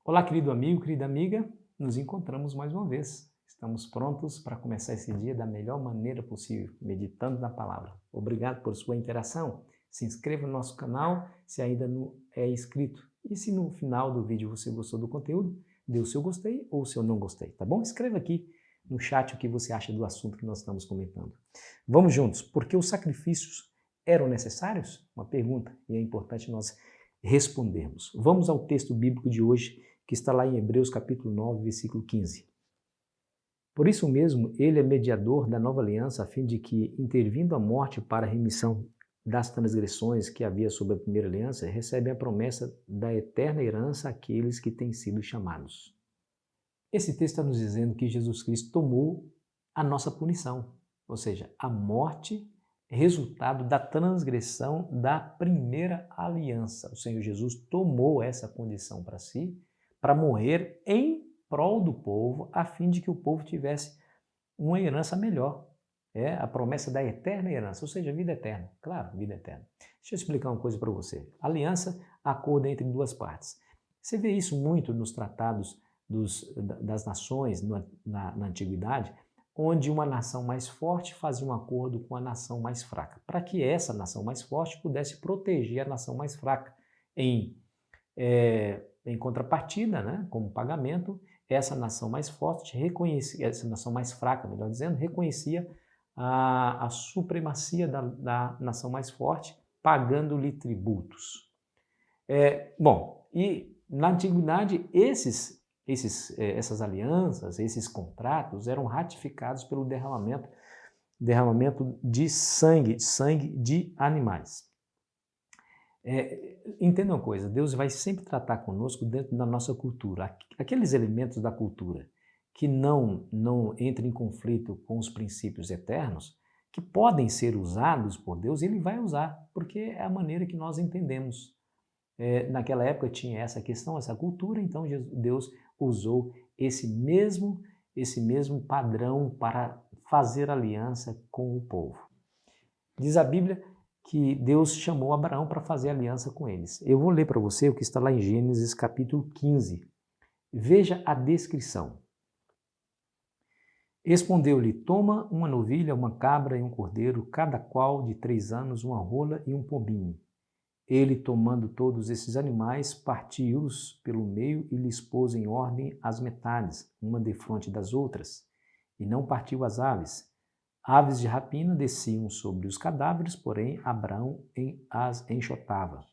Olá, querido amigo, querida amiga, nos encontramos mais uma vez. Estamos prontos para começar esse dia da melhor maneira possível, meditando na palavra. Obrigado por sua interação. Se inscreva no nosso canal se ainda não é inscrito. E se no final do vídeo você gostou do conteúdo, dê o seu gostei ou o seu não gostei, tá bom? Escreva aqui no chat o que você acha do assunto que nós estamos comentando. Vamos juntos, porque os sacrifícios eram necessários? Uma pergunta, e é importante nós respondermos. Vamos ao texto bíblico de hoje, que está lá em Hebreus capítulo 9, versículo 15. Por isso mesmo, ele é mediador da nova aliança, a fim de que, intervindo a morte para a remissão das transgressões que havia sob a primeira aliança, recebem a promessa da eterna herança àqueles que têm sido chamados. Esse texto está nos dizendo que Jesus Cristo tomou a nossa punição, ou seja, a morte resultado da transgressão da primeira aliança. O Senhor Jesus tomou essa condição para si, para morrer em prol do povo, a fim de que o povo tivesse uma herança melhor. É a promessa da eterna herança, ou seja, vida eterna. Claro, vida eterna. Deixa eu explicar uma coisa para você. Aliança, acordo entre duas partes. Você vê isso muito nos tratados das nações na antiguidade, onde uma nação mais forte fazia um acordo com a nação mais fraca, para que essa nação mais forte pudesse proteger a nação mais fraca. Em contrapartida, né, como pagamento, essa nação mais forte reconhecia, essa nação mais fraca, melhor dizendo, reconhecia a supremacia da nação mais forte, pagando-lhe tributos. E na antiguidade essas alianças, esses contratos eram ratificados pelo derramamento de sangue de animais. Entenda uma coisa, Deus vai sempre tratar conosco dentro da nossa cultura. Aqueles elementos da cultura que não entram em conflito com os princípios eternos, que podem ser usados por Deus, Ele vai usar, porque é a maneira que nós entendemos. Naquela época tinha essa questão, essa cultura, então Deus usou esse mesmo padrão para fazer aliança com o povo. Diz a Bíblia que Deus chamou Abraão para fazer aliança com eles. Eu vou ler para você o que está lá em Gênesis capítulo 15. Veja a descrição. Respondeu-lhe: toma uma novilha, uma cabra e um cordeiro, cada qual de 3 anos, uma rola e um pombinho. Ele, tomando todos esses animais, partiu-os pelo meio e lhes pôs em ordem as metades, uma defronte das outras, e não partiu as aves. Aves de rapina desciam sobre os cadáveres, porém Abraão as enxotava.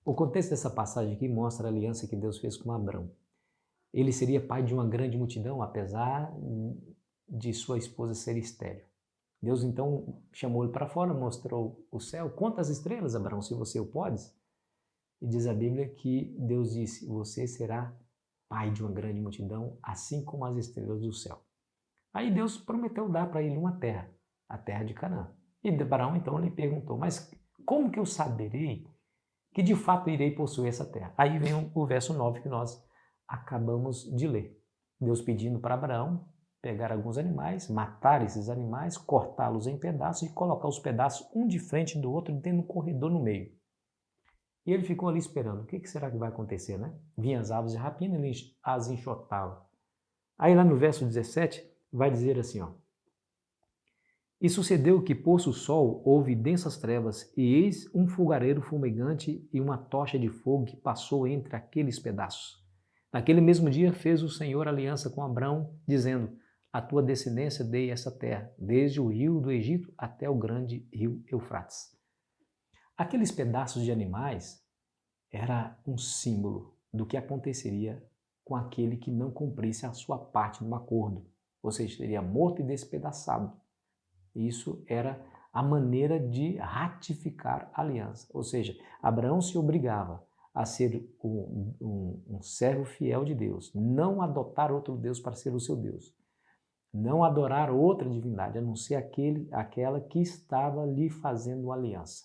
O contexto dessa passagem aqui mostra a aliança que Deus fez com Abraão. Ele seria pai de uma grande multidão, apesar de sua esposa ser estéril. Deus então chamou ele para fora, mostrou o céu. Conta as estrelas, Abraão, se você o podes. E diz a Bíblia que Deus disse: você será pai de uma grande multidão, assim como as estrelas do céu. Aí Deus prometeu dar para ele uma terra, a terra de Canaã. E Abraão então lhe perguntou: mas como que eu saberei que de fato irei possuir essa terra? Aí vem o verso 9 que nós acabamos de ler. Deus pedindo para Abraão pegar alguns animais, matar esses animais, cortá-los em pedaços e colocar os pedaços um de frente do outro dentro de um corredor no meio. E ele ficou ali esperando. O que será que vai acontecer, né? Vinham as aves de rapina e ele as enxotava. Aí lá no verso 17 vai dizer assim, ó: e sucedeu que, posto o sol, houve densas trevas, e eis um fogareiro fumegante e uma tocha de fogo que passou entre aqueles pedaços. Naquele mesmo dia fez o Senhor aliança com Abrão, dizendo: a tua descendência dei essa terra, desde o rio do Egito até o grande rio Eufrates. Aqueles pedaços de animais era um símbolo do que aconteceria com aquele que não cumprisse a sua parte no acordo, ou seja, seria morto e despedaçado. Isso era a maneira de ratificar a aliança, ou seja, Abraão se obrigava a ser um servo fiel de Deus, não adotar outro Deus para ser o seu Deus, não adorar outra divindade, a não ser aquela que estava lhe fazendo aliança.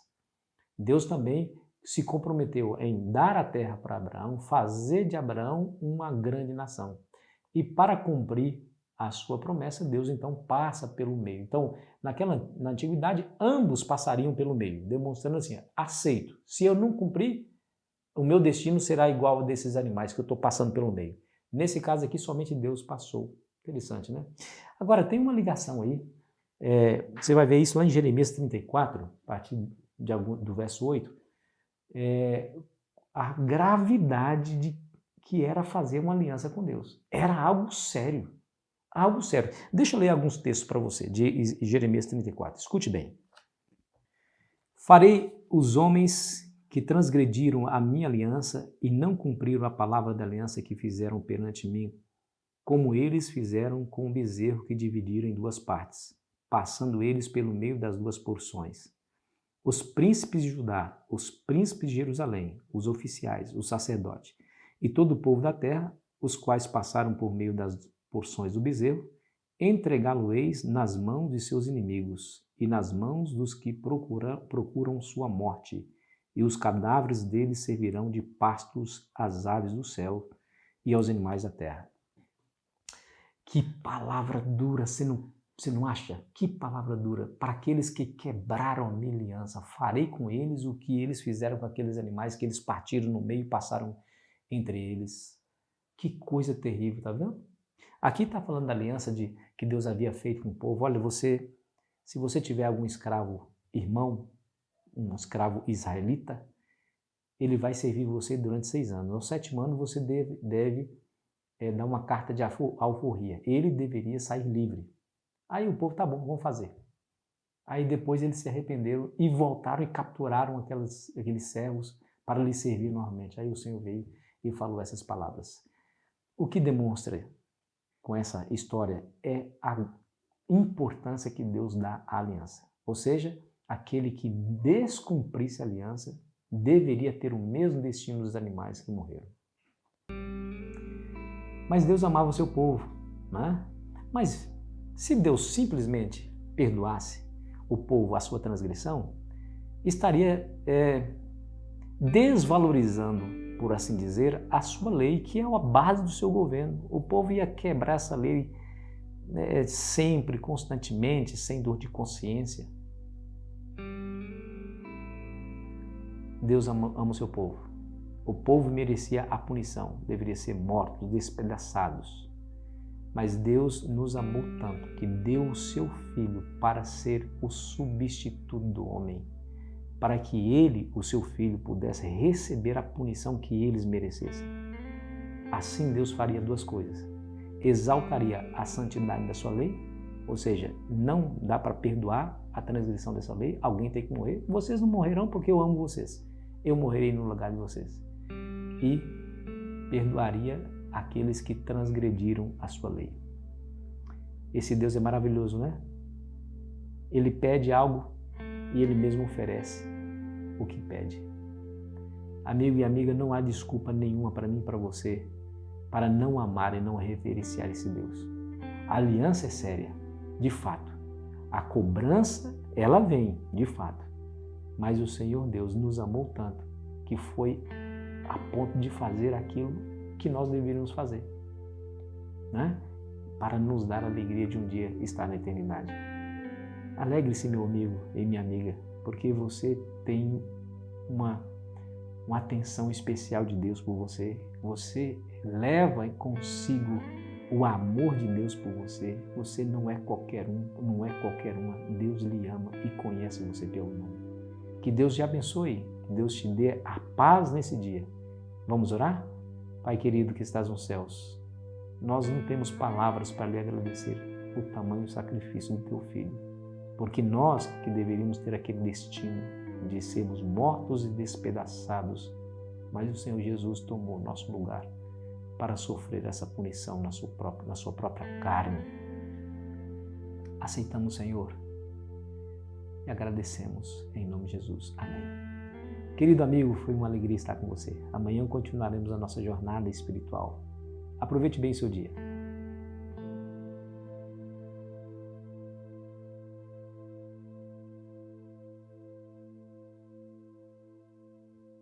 Deus também se comprometeu em dar a terra para Abraão, fazer de Abraão uma grande nação. E para cumprir a sua promessa, Deus então passa pelo meio. Então, na antiguidade, ambos passariam pelo meio, demonstrando assim: aceito. Se eu não cumprir, o meu destino será igual ao desses animais que eu estou passando pelo meio. Nesse caso aqui, somente Deus passou. Interessante, né? Agora, tem uma ligação aí. Você vai ver isso lá em Jeremias 34, a partir do verso 8. A gravidade de que era fazer uma aliança com Deus. Era algo sério. Algo sério. Deixa eu ler alguns textos para você, de Jeremias 34. Escute bem. Farei os homens que transgrediram a minha aliança e não cumpriram a palavra da aliança que fizeram perante mim, como eles fizeram com o bezerro que dividiram em duas partes, passando eles pelo meio das duas porções. Os príncipes de Judá, os príncipes de Jerusalém, os oficiais, os sacerdotes e todo o povo da terra, os quais passaram por meio das porções do bezerro, entregá-lo-eis nas mãos de seus inimigos e nas mãos dos que procuram sua morte, e os cadáveres deles servirão de pastos às aves do céu e aos animais da terra. Que palavra dura, você não acha? Que palavra dura. Para aqueles que quebraram a minha aliança, farei com eles o que eles fizeram com aqueles animais que eles partiram no meio e passaram entre eles. Que coisa terrível, tá vendo? Aqui está falando da aliança que Deus havia feito com o povo. Olha, se você tiver algum escravo irmão, um escravo israelita, ele vai servir você durante 6 anos. Aos 7º ano você deve dar uma carta de alforria. Ele deveria sair livre. Aí o povo, tá bom, vamos fazer. Aí depois eles se arrependeram e voltaram e capturaram aqueles servos para lhe servir novamente. Aí o Senhor veio e falou essas palavras. O que demonstra com essa história é a importância que Deus dá à aliança. Ou seja, aquele que descumprisse a aliança deveria ter o mesmo destino dos animais que morreram. Mas Deus amava o seu povo, né? Mas se Deus simplesmente perdoasse o povo a sua transgressão, estaria desvalorizando, por assim dizer, a sua lei, que é a base do seu governo. O povo ia quebrar essa lei sempre, constantemente, sem dor de consciência. Deus ama o seu povo. O povo merecia a punição, deveria ser mortos, despedaçados. Mas Deus nos amou tanto que deu o seu Filho para ser o substituto do homem, para que ele, o seu Filho, pudesse receber a punição que eles merecessem. Assim Deus faria 2 coisas. Exaltaria a santidade da sua lei, ou seja, não dá para perdoar a transgressão dessa lei, alguém tem que morrer. Vocês não morrerão porque eu amo vocês. Eu morrerei no lugar de vocês. E perdoaria aqueles que transgrediram a sua lei. Esse Deus é maravilhoso, né? Ele pede algo e Ele mesmo oferece o que pede. Amigo e amiga, não há desculpa nenhuma para mim e para você para não amar e não reverenciar esse Deus. A aliança é séria, de fato. A cobrança, ela vem, de fato. Mas o Senhor Deus nos amou tanto que foi a ponto de fazer aquilo que nós deveríamos fazer, né? Para nos dar a alegria de um dia estar na eternidade. Alegre-se, meu amigo e minha amiga, porque você tem uma atenção especial de Deus por você. Você leva consigo o amor de Deus por você. Você não é qualquer um, não é qualquer uma. Deus lhe ama e conhece você pelo nome. Que Deus te abençoe, que Deus te dê a paz nesse dia. Vamos orar? Pai querido que estás nos céus, nós não temos palavras para lhe agradecer o tamanho sacrifício do teu Filho, porque nós que deveríamos ter aquele destino de sermos mortos e despedaçados, mas o Senhor Jesus tomou nosso lugar para sofrer essa punição na sua própria carne. Aceitamos, Senhor, e agradecemos em nome de Jesus. Amém. Querido amigo, foi uma alegria estar com você. Amanhã continuaremos a nossa jornada espiritual. Aproveite bem o seu dia.